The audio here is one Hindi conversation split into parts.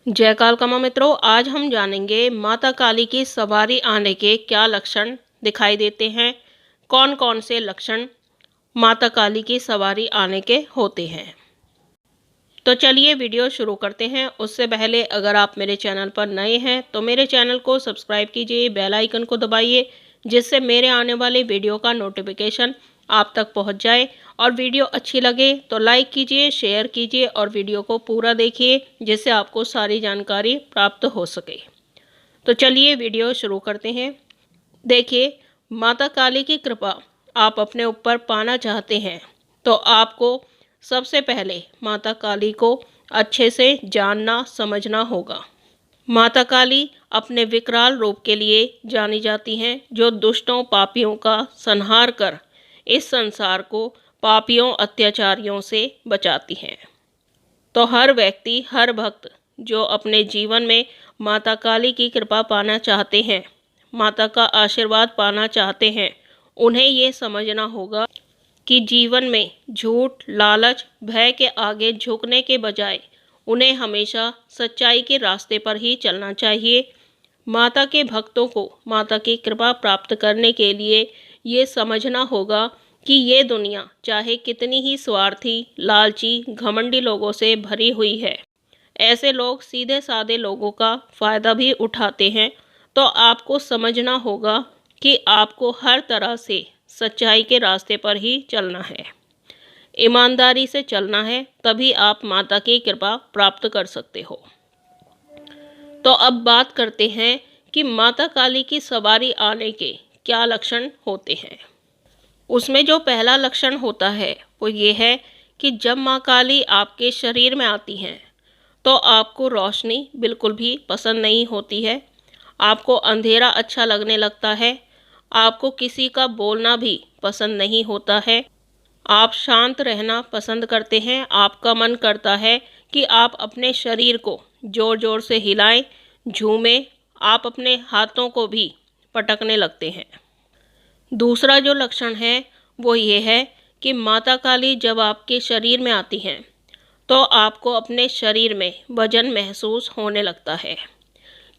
जय कालकामा मित्रों, आज हम जानेंगे माता काली की सवारी आने के क्या लक्षण दिखाई देते हैं। कौन कौन से लक्षण माता काली की सवारी आने के होते हैं। तो चलिए वीडियो शुरू करते हैं। उससे पहले अगर आप मेरे चैनल पर नए हैं तो मेरे चैनल को सब्सक्राइब कीजिए, बेल आइकन को दबाइए, जिससे मेरे आने वाले वीडियो का नोटिफिकेशन आप तक पहुंच जाए। और वीडियो अच्छी लगे तो लाइक कीजिए, शेयर कीजिए और वीडियो को पूरा देखिए, जिससे आपको सारी जानकारी प्राप्त हो सके। तो चलिए वीडियो शुरू करते हैं। देखिए, माता काली की कृपा आप अपने ऊपर पाना चाहते हैं तो आपको सबसे पहले माता काली को अच्छे से जानना समझना होगा। माता काली अपने विकराल रूप के लिए जानी जाती हैं, जो दुष्टों पापियों का संहार कर इस संसार को पापियों अत्याचारियों से बचाती हैं। तो हर व्यक्ति, हर भक्त जो अपने जीवन में माता काली की कृपा पाना चाहते हैं, माता का आशीर्वाद पाना चाहते हैं, उन्हें ये समझना होगा कि जीवन में झूठ, लालच, भय के आगे झुकने के बजाय उन्हें हमेशा सच्चाई के रास्ते पर ही चलना चाहिए। माता के भक्तों को माता की कृपा प्राप्त करने के लिए ये समझना होगा कि ये दुनिया चाहे कितनी ही स्वार्थी, लालची, घमंडी लोगों से भरी हुई है, ऐसे लोग सीधे साधे लोगों का फ़ायदा भी उठाते हैं। तो आपको समझना होगा कि आपको हर तरह से सच्चाई के रास्ते पर ही चलना है, ईमानदारी से चलना है, तभी आप माता की कृपा प्राप्त कर सकते हो। तो अब बात करते हैं कि माता काली की सवारी आने के क्या लक्षण होते हैं। उसमें जो पहला लक्षण होता है वो ये है कि जब माँ काली आपके शरीर में आती हैं तो आपको रोशनी बिल्कुल भी पसंद नहीं होती है। आपको अंधेरा अच्छा लगने लगता है। आपको किसी का बोलना भी पसंद नहीं होता है। आप शांत रहना पसंद करते हैं। आपका मन करता है कि आप अपने शरीर को ज़ोर ज़ोर से हिलाएं, झूमें। आप अपने हाथों को भी पटकने लगते हैं। दूसरा जो लक्षण है वो ये है कि माता काली जब आपके शरीर में आती हैं तो आपको अपने शरीर में वजन महसूस होने लगता है,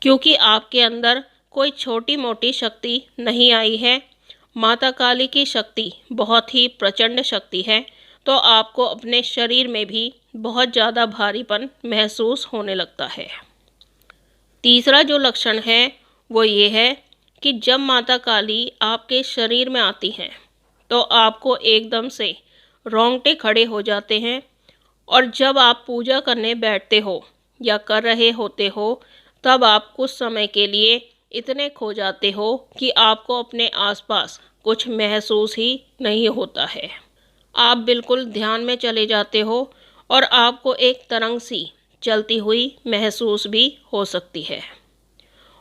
क्योंकि आपके अंदर कोई छोटी मोटी शक्ति नहीं आई है। माता काली की शक्ति बहुत ही प्रचंड शक्ति है। तो आपको अपने शरीर में भी बहुत ज़्यादा भारीपन महसूस होने लगता है। तीसरा जो लक्षण है वो ये है कि जब माता काली आपके शरीर में आती हैं तो आपको एकदम से रोंगटे खड़े हो जाते हैं। और जब आप पूजा करने बैठते हो या कर रहे होते हो, तब आप कुछ समय के लिए इतने खो जाते हो कि आपको अपने आसपास कुछ महसूस ही नहीं होता है। आप बिल्कुल ध्यान में चले जाते हो और आपको एक तरंग सी चलती हुई महसूस भी हो सकती है।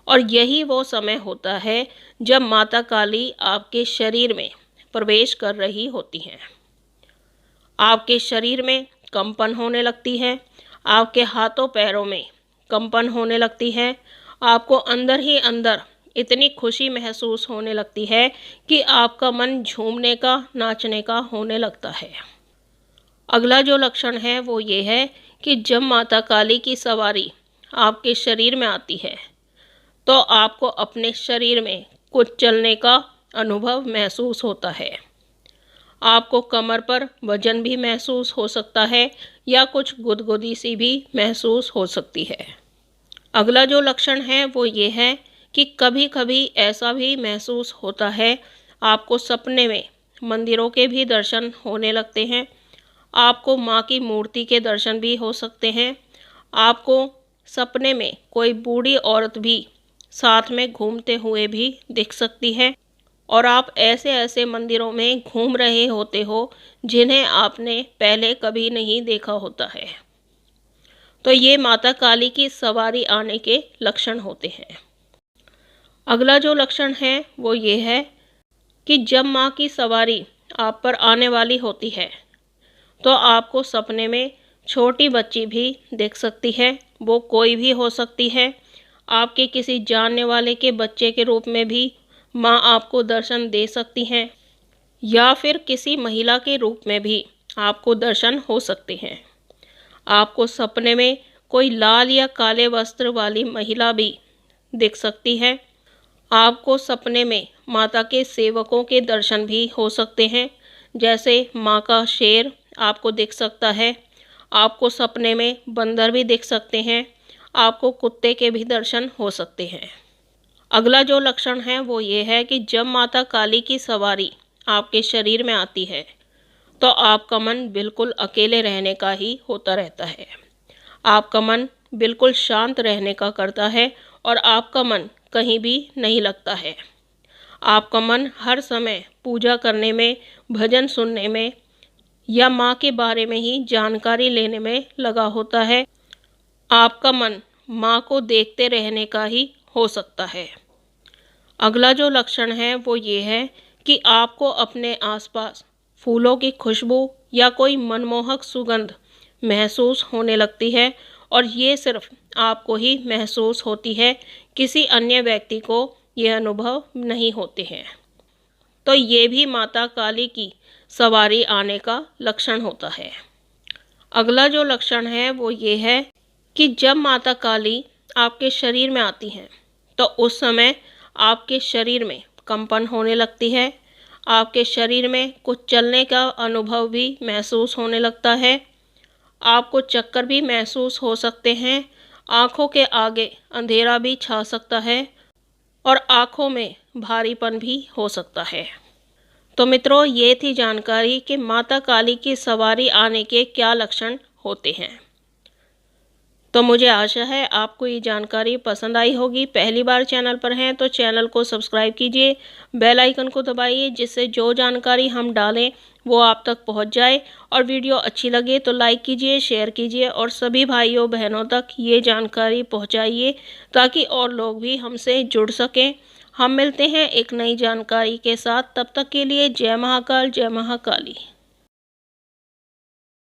और यही वो समय होता है जब माता काली आपके शरीर में प्रवेश कर रही होती हैं। आपके शरीर में कंपन होने लगती है। आपके हाथों पैरों में कंपन होने लगती है। आपको अंदर ही अंदर इतनी खुशी महसूस होने लगती है कि आपका मन झूमने का, नाचने का होने लगता है। अगला जो लक्षण है वो ये है कि जब माता काली की सवारी आपके शरीर में आती है तो आपको अपने शरीर में कुछ चलने का अनुभव महसूस होता है। आपको कमर पर वजन भी महसूस हो सकता है या कुछ गुदगुदी सी भी महसूस हो सकती है। अगला जो लक्षण है वो ये है कि कभी कभी ऐसा भी महसूस होता है, आपको सपने में मंदिरों के भी दर्शन होने लगते हैं। आपको माँ की मूर्ति के दर्शन भी हो सकते हैं। आपको सपने में कोई बूढ़ी औरत भी साथ में घूमते हुए भी दिख सकती है। और आप ऐसे ऐसे मंदिरों में घूम रहे होते हो जिन्हें आपने पहले कभी नहीं देखा होता है। तो ये माता काली की सवारी आने के लक्षण होते हैं। अगला जो लक्षण है वो ये है कि जब माँ की सवारी आप पर आने वाली होती है तो आपको सपने में छोटी बच्ची भी दिख सकती है। वो कोई भी हो सकती है। आपके किसी जानने वाले के बच्चे के रूप में भी माँ आपको दर्शन दे सकती हैं, या फिर किसी महिला के रूप में भी आपको दर्शन हो सकते हैं। आपको सपने में कोई लाल या काले वस्त्र वाली महिला भी दिख सकती है। आपको सपने में माता के सेवकों के दर्शन भी हो सकते हैं, जैसे माँ का शेर आपको दिख सकता है। आपको सपने में बंदर भी दिख सकते हैं। आपको कुत्ते के भी दर्शन हो सकते हैं। अगला जो लक्षण है वो ये है कि जब माता काली की सवारी आपके शरीर में आती है तो आपका मन बिल्कुल अकेले रहने का ही होता रहता है। आपका मन बिल्कुल शांत रहने का करता है और आपका मन कहीं भी नहीं लगता है। आपका मन हर समय पूजा करने में, भजन सुनने में या माँ के बारे में ही जानकारी लेने में लगा होता है। आपका मन माँ को देखते रहने का ही हो सकता है। अगला जो लक्षण है वो ये है कि आपको अपने आसपास फूलों की खुशबू या कोई मनमोहक सुगंध महसूस होने लगती है और ये सिर्फ आपको ही महसूस होती है, किसी अन्य व्यक्ति को यह अनुभव नहीं होते हैं। तो ये भी माता काली की सवारी आने का लक्षण होता है। अगला जो लक्षण है वो ये है कि जब माता काली आपके शरीर में आती हैं तो उस समय आपके शरीर में कंपन होने लगती है। आपके शरीर में कुछ चलने का अनुभव भी महसूस होने लगता है। आपको चक्कर भी महसूस हो सकते हैं। आँखों के आगे अंधेरा भी छा सकता है और आँखों में भारीपन भी हो सकता है। तो मित्रों, ये थी जानकारी कि माता काली की सवारी आने के क्या लक्षण होते हैं। तो मुझे आशा है आपको ये जानकारी पसंद आई होगी। पहली बार चैनल पर हैं तो चैनल को सब्सक्राइब कीजिए, बेल आइकन को दबाइए, जिससे जो जानकारी हम डालें वो आप तक पहुंच जाए। और वीडियो अच्छी लगे तो लाइक कीजिए, शेयर कीजिए और सभी भाइयों बहनों तक ये जानकारी पहुंचाइए ताकि और लोग भी हमसे जुड़ सकें। हम मिलते हैं एक नई जानकारी के साथ। तब तक के लिए जय महाकाल, जय महाकाली।